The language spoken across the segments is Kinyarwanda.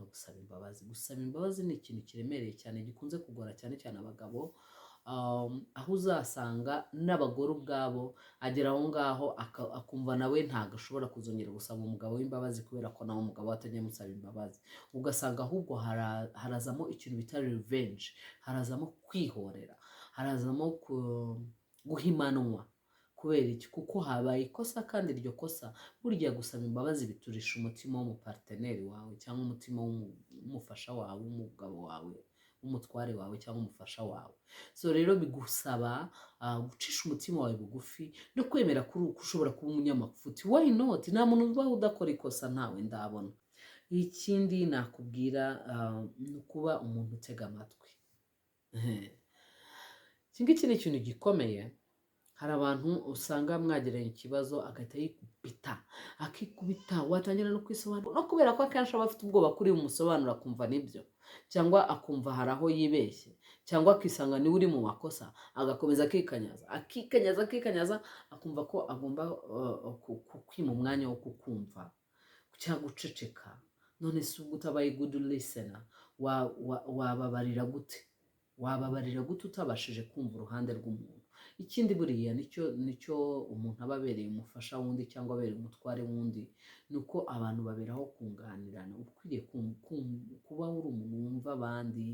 gusaba imbabazi. Gusaba imbabazi ni ikintu kiremereye cyane gikunze kugora cyane cyane abagabo, aho uzasanga n'abagore ubwabo agera aho ngaho akumva nawe ntabwo ashobora kuzongera gusaba umugabo w'imbabazi kubera ko nawe umugabo atajya amusaba imbabazi. Ugasanga ahubwo harazamo ikintu bita revenge, harazamo kwihorera, harazamo guhimanwa. Kubera iki? Kuko habaye ikosa, kandi iryo kosa burya gusaba imbabazi biturisha umutima w'umuparteneri wawe cyangwa umutima w'umufasha wawe, w'umugabo wawe, w'umutware wawe cyangwa umufasha wawe. So rero bigusaba gucisha umutima wawe bugufi no kwemera ko ushobora kuba umunyamafuti. Why not? Nta muntu ubaho udakora ikosa, ntawe ndabona. Ikindi nakubwira ni ukuba umuntu utega amatwi. Iki ngiki ni ikintu gikomeye. Hari abantu usanga mwageranye ikibazo agahita akikubita, watangira no kwisobanura, no kubera ko akenshi aba afite ubwoba kuri umusobanura akumva nibyo, cyangwa akumva hari aho yibeshye, cyangwa akisanga niwe uri mu makosa, agakomeza akikanyaza akumva ko agomba kwima umwanya wo kukumva cyangwa guceceka. None se ubwo utabaye good listener wababarira gute? Wababarira gute utabashije kumva uruhande rw'umuntu? Ikindi buriya nicyo umuntu aba abereye umufasha wundi cyangwa abereye umutware wundi, nuko abantu baberaho kunganirana. Ukwiriye kuba uri umuntu wumva abandi,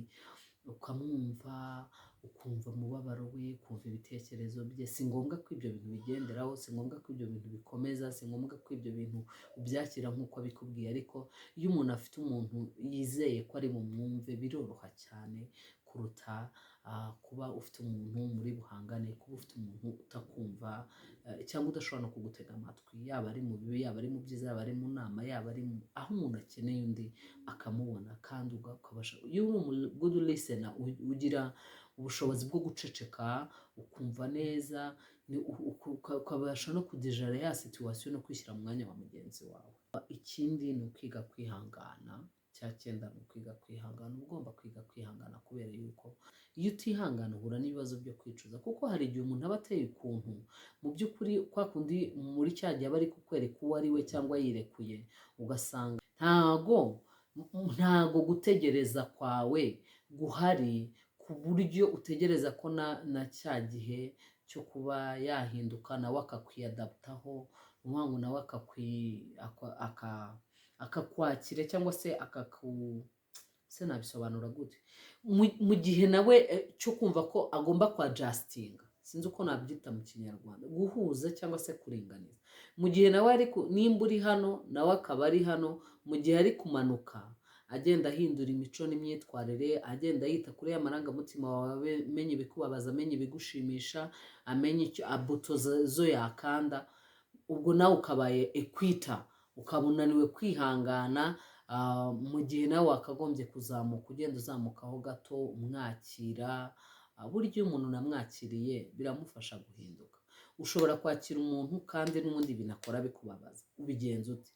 ukamwumva, ukumva umubabaro we, ukumva ibitekerezo bye. Si ngombwa ko ibyo bintu bigenderaho, si ngombwa ko ibyo bintu bikomeza, si ngombwa ko ibyo bintu ubyakira nk'uko abikubwiye, ariko iyo umuntu afite umuntu yizeye ko ari bumwumve biroroha cyane kuruta kuba ufite umuntu muri buhangane, kuba ufite umuntu utakumva cyangwa udashobora no kugutega amatwi, yaba ari mu bibi, yaba ari mu byiza, yaba ari mu nama, yaba ari aho umuntu akeneye undi akamubona. kandi ukabasha, iyo uri good listener ugira ubushobozi bwo guceceka, ukumva neza, ukabasha no kudijara ya situation no kwishyira mu mwanya wa mugenzi wawe. Ikindi ni ukwiga kwihangana. Cya cyenda ni ukwiga kwihangana. Ugomba kwiga kwihangana kubera yuko iyo utihangana uhura n'ibibazo byo kwicuza, kuko hari igihe umuntu aba ateye ukuntu mu by'ukuri kwa kundi muri cya gihe aba ari kukwereka uwo ari we cyangwa yirekuye, ugasanga ntago gutegereza kwawe guhari ku buryo utegereza ko na cya gihe cyo kuba yahinduka nawe akakwiyadaptaho, ngo nawe akakwakira cyangwa se se nabisobanura gute, mu gihe nawe cyo kumva ko agomba kwa adjustinga, sinzi uko nabyita mu Kinyarwanda, guhuza cyangwa se kuringaniza. Mu gihe nawe nimba uri hano nawe akaba ari hano, mu gihe ari kumanuka agenda ahindura imico n'imyitwarire, agenda yita kuri ya marangamutima wawe, amenya ibikubabaza, amenya ibigushimisha, amenya icyo abuto zo yakanda, ubwo nawe ukabaye equita, ukaba unaniwe kwihangana. Mu gihe nawe wakagombye kuzamuka, ugenda uzamukaho gato umwakira. Burya umuntu namwakiriye biramufasha guhinduka. Ushobora kwakira umuntu kandi n'ubundi binakora bikubabaza, ubigenza ute?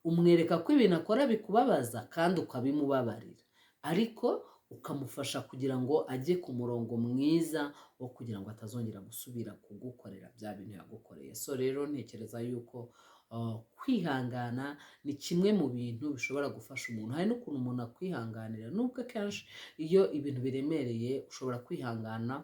Umwereka ko ibintu akora bikubabaza kandi ukabimubabarira, ariko ukamufasha kugira ngo ajye ku murongo mwiza wo kugira ngo atazongera gusubira kugukorera bya bintu yagukoreye. So rero ntekereza yuko kwihangana ni kimwe mu bintu bishobora gufasha umuntu. Hari n'ukuntu umuntu akwihanganira, nubwo kenshi iyo ibintu biremereye ushobora kwihangana,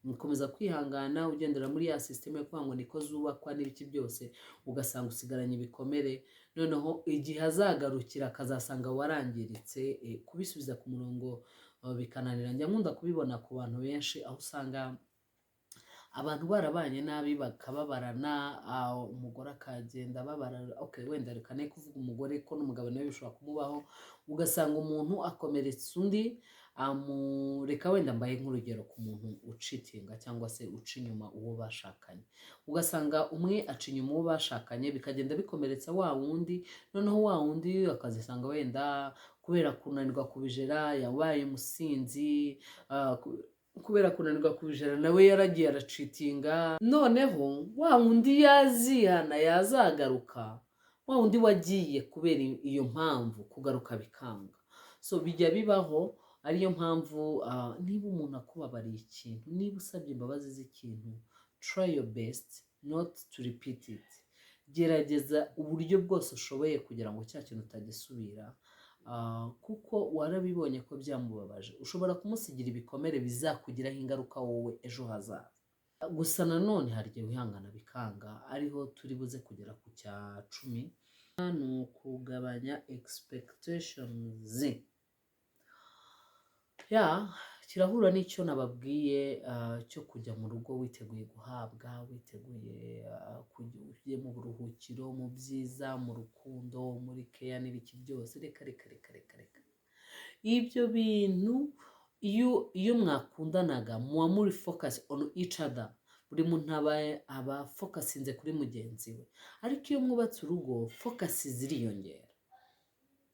ukomeza kwihangana ugendera muri ya system yo kuvuga ngo niko zubakwa n'ibiki byose, ugasanga usigaranye ibikomere. Noneho igihe azagarukira akazasanga warangiritse, kubisubiza ku murongo bikananira. Njya nkunda kubibona ku bantu benshi, aho usanga abantu barabanye nabi bakababarana, umugore akagenda babara, wenda reka ne kuvuga umugore ko n'umugabo nawe bishobora kumubaho, ugasanga umuntu akomeretsa undi, reka wenda mbaye nk'urugero ku muntu ucitinga cyangwa se uca inyuma uwo bashakanye. Ugasanga umwe aca inyuma uwo bashakanye, bikagenda bikomeretsa wa wundi, noneho wa wundi akazisanga wenda kubera kunanirwa kubijera yabaye umusinzi, kubera kunanirwa kubijera nawe yaragiye aracitinga. Noneho wa wundi yazihana yazagaruka, wa wundi wagiye kubera iyo mpamvu kugaruka bikanga. So bijya bibaho, ariyo mpamvu niba umuntu akubabariye ikintu, niba usabye imbabazi z'ikintu, try your best not to repeat it. Gerageza uburyo bwose ushoboye kugira ngo cya kintu utagisubira, kuko warabibonye ko byamubabaje, ushobora kumusigira ibikomere bizakugiraho ingaruka wowe ejo hazaza. Gusa nanone hari igihe wihangana bikanga, ariho turi buze kugera ku cya 10, ni ukugabanya expectations. Kirahura n'icyo nababwiye cyo kujya mu rugo witeguye guhabwa, witeguye kujya mu buruhukiro, mu byiza, mu rukundo, muri keya n'ibiki byose. Reka ibyo bintu iyo mwakundanaga muba muri focus on each other, buri muntu aba focusinze kuri mugenzi we. Ariko iyo mwubatse urugo focus ziriyongera.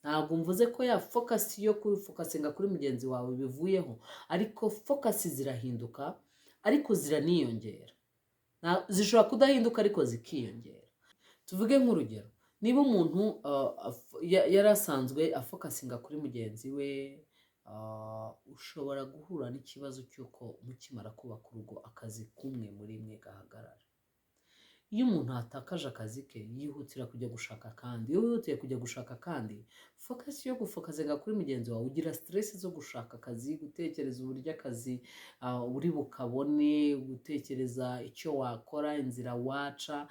Ntabwo mvuze ko ya focus yo kufocusinga kuri mugenzi wawe bivuyeho, ariko focus zirahinduka, ariko ziraniyongera. Zishobora kudahinduka ariko zikiyongera. Tuvuge nk'urugero, niba umuntu yari asanzwe afocusinga kuri mugenzi we, ushobora guhura n'ikibazo cy'uko mukimara kubaka urugo akazi kumwe muri mwe gahagarara. Iyo umuntu atakaje akazi ke yihutira kujya gushaka kandi. Iyo wihutiye kujya gushaka kandi, focus yo gufokazinga kuri mugenzi wawe, ugira stress zo gushaka akazi, gutekereza uburyo akazi uri bukabone, gutekereza icyo wakora, inzira waca,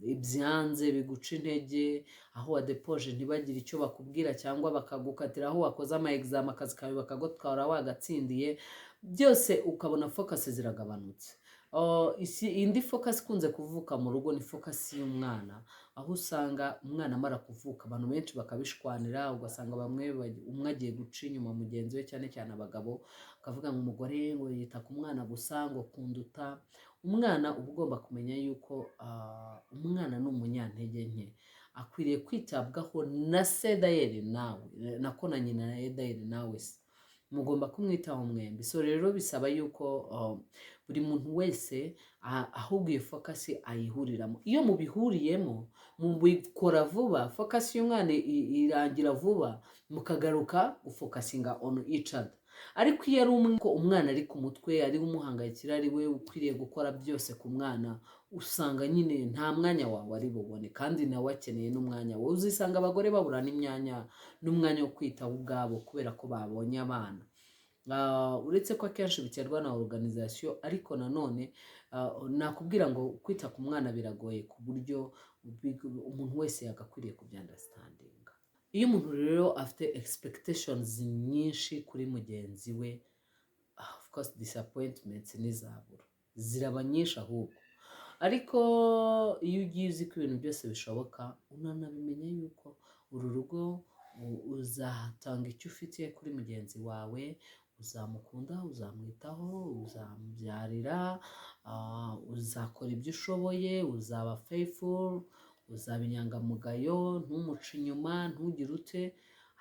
ibyanze biguca intege, aho wadepoje ntibagire icyo bakubwira cyangwa bakagukatira, aho wakoze ama exam akazi kawe bakagutwara wagatsindiye, byose ukabona focus ziragabanutse. Indi focus ikunze kuvuka mu rugo ni focus y'umwana, aho usanga umwana amara kuvuka abantu benshi bakabishwanira, ugasanga umwe agiye guca inyuma mugenzi we, cyane cyane abagabo, akavuga ngo umugore ngo yita ku mwana gusa, ngo kunduta. Umwana uba ugomba kumenya yuko umwana ni umunyantege nke, akwiriye kwitabwaho na se dayeri nawe, nako na nyina dayeri nawe se, mugomba kumwitaho mwembi. So rero bisaba yuko buri muntu wese ahubwo iyo focus ayihuriramo. Iyo mubihuriyemo mubikora vuba, focus y'umwana irangira vuba, mukagaruka gufocusinga on each other. Ariko iyo ari umwana ari ku mutwe, ari umuhangayikira, ari we ukwiriye gukora byose ku mwana, usanga nyine nta mwanya wawe ari bubone, kandi nawe akeneye n'umwanya wawe. Uzisanga abagore babura n'umwanya wo kwitaho ubwabo kubera ko babonye abana. Uretse ko akenshi biterwa na organisation, ariko nanone nakubwira ngo kwita ku mwana biragoye ku buryo umuntu wese yagakwiriye kubyandastandinga. Iyo umuntu rero afite expectations nyinshi kuri mugenzi we, of course disappointments n'izabura ziraba nyinshi ahubwo. Ariko iyo ugiye uzi ko ibintu byose bishoboka, unanabimenya yuko uru rugo uzatanga icyo ufitiye kuri mugenzi wawe, uzamukunda, uzamwitaho, uzamubyarira, uzakora ibyo ushoboye, uzaba faithful, uzaba inyangamugayo, ntumuce inyuma, ntugire ute.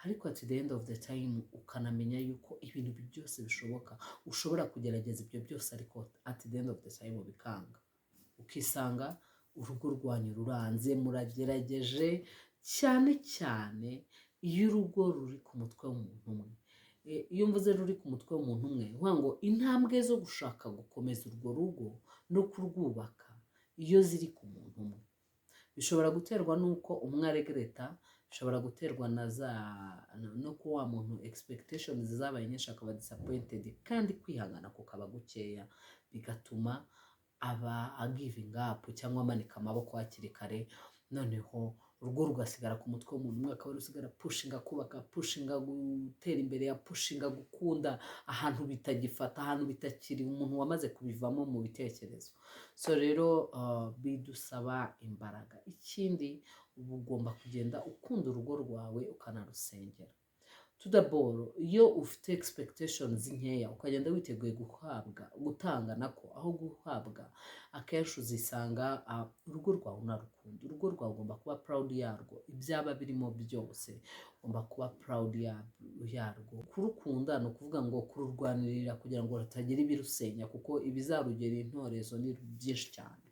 Ariko at the end of the time ukanamenya yuko ibintu byose bishoboka, ushobora kugerageza ibyo byose, ariko at the end of the time bikanga, ukisanga urugo rwanyu ruranze. Muragerageje cyane cyane iyo urugo ruri ku mutwe w'umuntu umwe. Iyo mvuze ruri ku mutwe w'umuntu umwe, vuga ngo intambwe zo gushaka gukomeza urwo rugo no kurwubaka iyo ziri ku muntu umwe, bishobora guterwa n'uko umwe aregreta, bishobora guterwa no ko wa muntu expectations zabaye nyinshi akaba disappointed, kandi kwihangana kukaba gukeya, bigatuma aba giving up cyangwa amanika amaboko hakiri kare. Noneho urugo rugasigara ku mutwe w'umuntu umwe, akaba rusigara pushinga kubaka, pushinga gutera imbere, ya pushinga gukunda ahantu bitagifata, ahantu bitakiri, umuntu wamaze kubivamo mu bitekerezo. So rero bidusaba imbaraga. Ikindi, uba ugomba kugenda ukunda urugo rwawe ukanarusengera. Tudaboro, iyo ufite expectations nkeya ukagenda witeguye gutanga nako aho guhabwa, akenshi uzisanga urugo rwawe unarukunda. Urugo rwawe ugomba kuba proud yarwo, ibyaba birimo byose ugomba kuba proud yarwo. Kurukunda ni ukuvuga ngo kururwanirira kugira ngo rutagira ibirusenya, kuko ibizarugera intorezo ni byinshi cyane.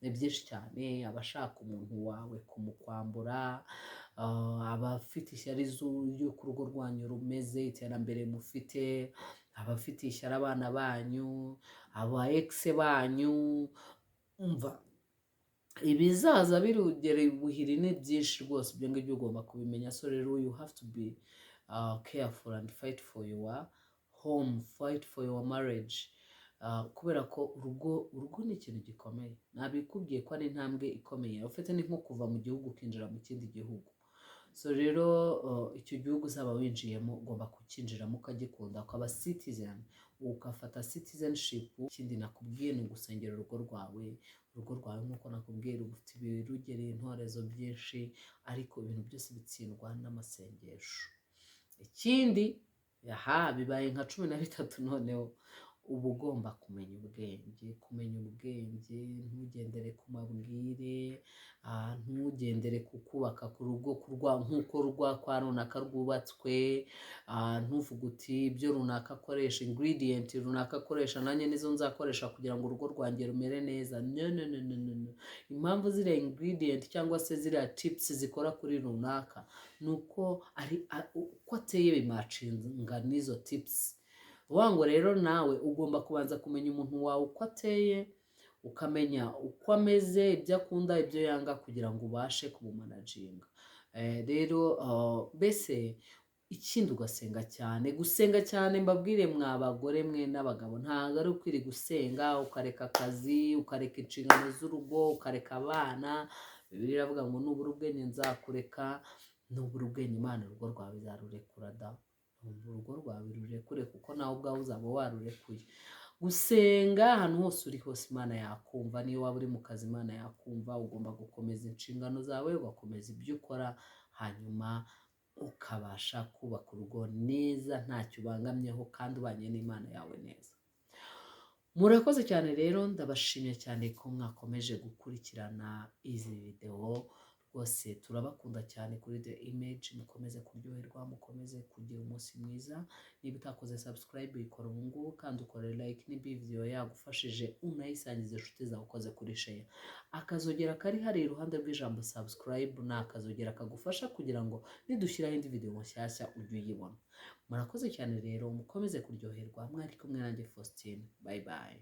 Ni byinshi cyane. Abashaka umuntu wawe kumukwambura, abafite ishyari y'uko urugo rwanyu rumeze, iterambere mufite, abafite ishyari abana banyu, aba ex banyu, umva ibizaza birugere buhiri ni byinshi rwose, ibyo ngibyo ugomba kubimenya. So rero you have to be careful and fight for your home, fight for your marriage. Kubera ko urugo ni ikintu gikomeye, nabikubwiye ko ari intambwe ikomeye ufite, ni nko kuva mu gihugu ukinjira mu kindi gihugu. So rero icyo gihugu uzaba winjiyemo ugomba kukinjiramo ukagikunda, ukaba citizen, ugafata citizenship. Ikindi nakubwiye ni ugusengera urugo rwawe nk'uko nakubwiye rufite ibirugereye intorezo byinshi, ariko ibintu byose bitsindwa n'amasengesho. Ikindi bibaye nka 13 noneho uba ugomba kumenya ubwenge, ntugendere ku mabwire, ntugendere ku kubaka ku rugo nk'uko kwa runaka rwubatswe, ntuvuge uti ibyo runaka akoresha, ingredient runaka akoresha nanjye nizo nzakoresha kugira ngo urugo rwanjye rumere neza. No. Impamvu ziriya ingredient cyangwa se ziriya tips zikora kuri runaka ni uko uko ateye bimacinga n'izo tips. Ngo rero nawe ugomba kubanza kumenya umuntu wawe uko ateye, ukamenya uko ameze, ibyo akunda, ibyo yanga, kugira ngo ubashe kumumanaginga. Rero mbese ikindi ugasenga cyane. Gusenga cyane mbabwire mwa bagore mwe n'abagabo, ntabwo ari ukwiri gusenga ukareka akazi, ukareka inshingano z'urugo, ukareka abana. Bibiliya iravuga ngo nubura ubwenge nzakureka, nubura ubwenge Imana urugo rwawe izarurekura da. Urugo rwawe rurekure kuko nawe ubwawe uzaba warurekuye. Gusenga ahantu hose uri hose Imana yakumva, niyo waba uri mu kazi Imana yakumva. Ugomba gukomeza inshingano zawe, ugakomeza ibyo ukora, hanyuma ukabasha kubaka urugo neza ntacyo ubangamyeho, kandi ubanye n'Imana yawe neza. Murakoze cyane rero, ndabashimiye cyane ko mwakomeje gukurikirana izi video. Rwose turabakunda cyane kuri The Image. Mukomeze kuryoherwa, mukomeze kugira umunsi mwiza. Niba utakoze subscribe uyikora ubu ngubu, kandi ukore like niba video yagufashije, unayisangize inshuti zawe ukoze kuri share. Akazogera kari hari iruhande rw'ijambo subscribe ni akazogera kagufasha kugira ngo nidushyiraho indi video nshyashya ujye uyibona. Murakoze cyane rero, mukomeze kuryoherwa. Mwari kumwe nanjye Faustine. Bye bye.